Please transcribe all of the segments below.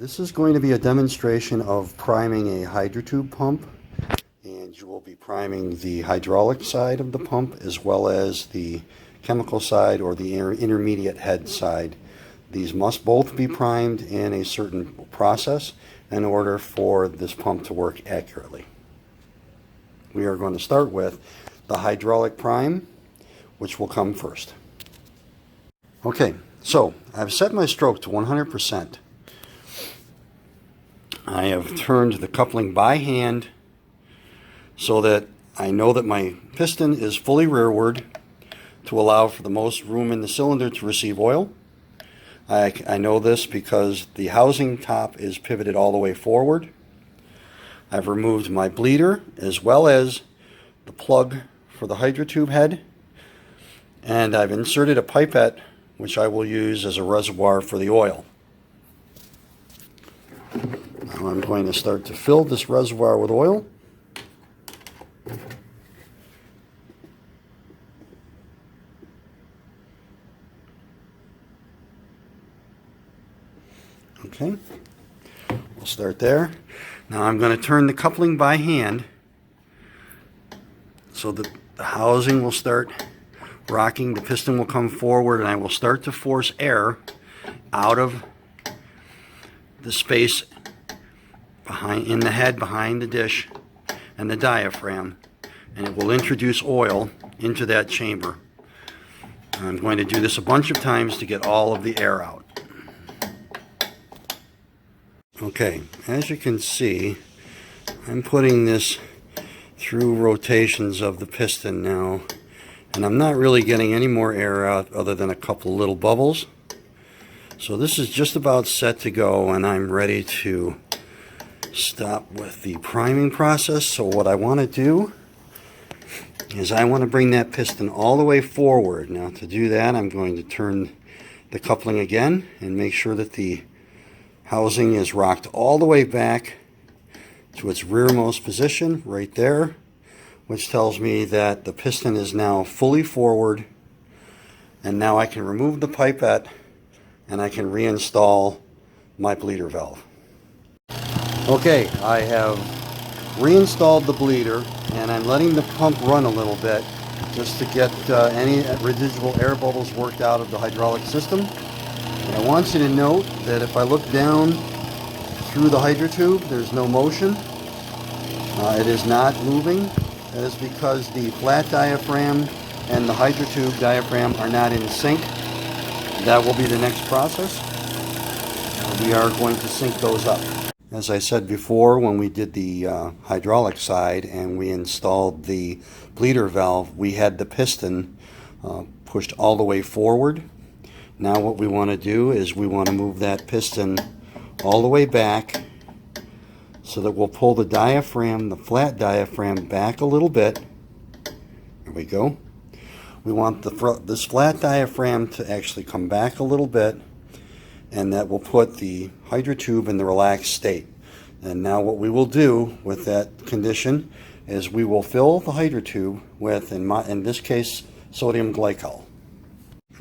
This is going to be a demonstration of priming a Hydratube pump, and you will be priming the hydraulic side of the pump as well as the chemical side or the intermediate head side. These must both be primed in a certain process in order for this pump to work accurately. We are going to start with the hydraulic prime, which will come first. Okay, so I've set my stroke to 100%. I have turned the coupling by hand so that I know that my piston is fully rearward to allow for the most room in the cylinder to receive oil. I know this because the housing top is pivoted all the way forward. I've removed my bleeder as well as the plug for the Hydratube head, and I've inserted a pipette which I will use as a reservoir for the oil. Now I'm going to start to fill this reservoir with oil. Okay, we'll start there. Now I'm going to turn the coupling by hand so that the housing will start rocking, the piston will come forward, and I will start to force air out of the space in the head behind the dish and the diaphragm, and it will introduce oil into that chamber. I'm going to do this a bunch of times to get all of the air out. Okay, as you can see, I'm putting this through rotations of the piston now, and I'm not really getting any more air out other than a couple little bubbles. So this is just about set to go, and I'm ready to stop with the priming process. So what I want to do is I want to bring that piston all the way forward. Now to do that, I'm going to turn the coupling again and make sure that the housing is rocked all the way back to its rearmost position right there, which tells me that the piston is now fully forward, and now I can remove the pipette and I can reinstall my bleeder valve. Okay, I have reinstalled the bleeder, and I'm letting the pump run a little bit just to get any residual air bubbles worked out of the hydraulic system. And I want you to note that if I look down through the Hydratube, there's no motion. It is not moving. That is because the flat diaphragm and the Hydratube diaphragm are not in sync. That will be the next process. We are going to sync those up. As I said before, when we did the hydraulic side and we installed the bleeder valve, we had the piston pushed all the way forward. Now what we want to do is we want to move that piston all the way back so that we'll pull the diaphragm, the flat diaphragm, back a little bit. There we go. We want this flat diaphragm to actually come back a little bit, and that will put the Hydratube in the relaxed state. And now what we will do with that condition is we will fill the Hydratube with, in this case, sodium glycol.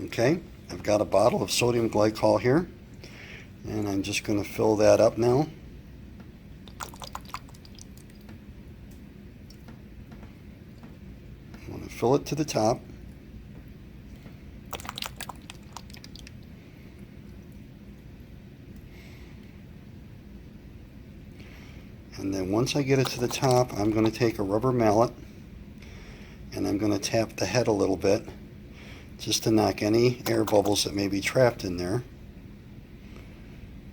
Okay, I've got a bottle of sodium glycol here, and I'm just going to fill that up now. I'm going to fill it to the top. And then once I get it to the top, I'm going to take a rubber mallet and I'm going to tap the head a little bit just to knock any air bubbles that may be trapped in there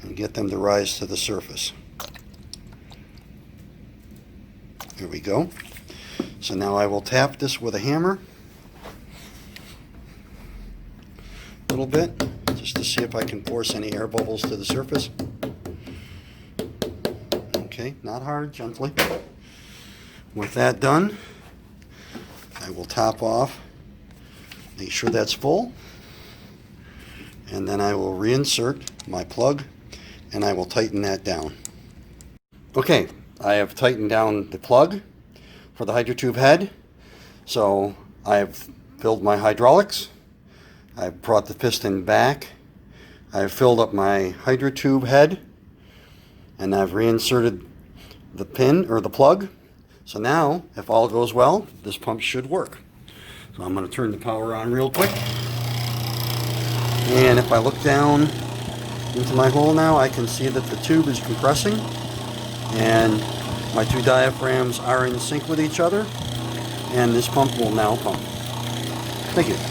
and get them to rise to the surface. There we go. So now I will tap this with a hammer a little bit just to see if I can force any air bubbles to the surface. Okay, not hard, gently. With that done, I will top off, make sure that's full, and then I will reinsert my plug and I will tighten that down. Okay, I have tightened down the plug for the Hydratube head. So I've filled my hydraulics, I've brought the piston back, I've filled up my Hydratube head and I've reinserted the pin or the plug. So now, if all goes well, this pump should work. So I'm going to turn the power on real quick. And if I look down into my hole now, I can see that the tube is compressing and my two diaphragms are in sync with each other, and this pump will now pump. Thank you.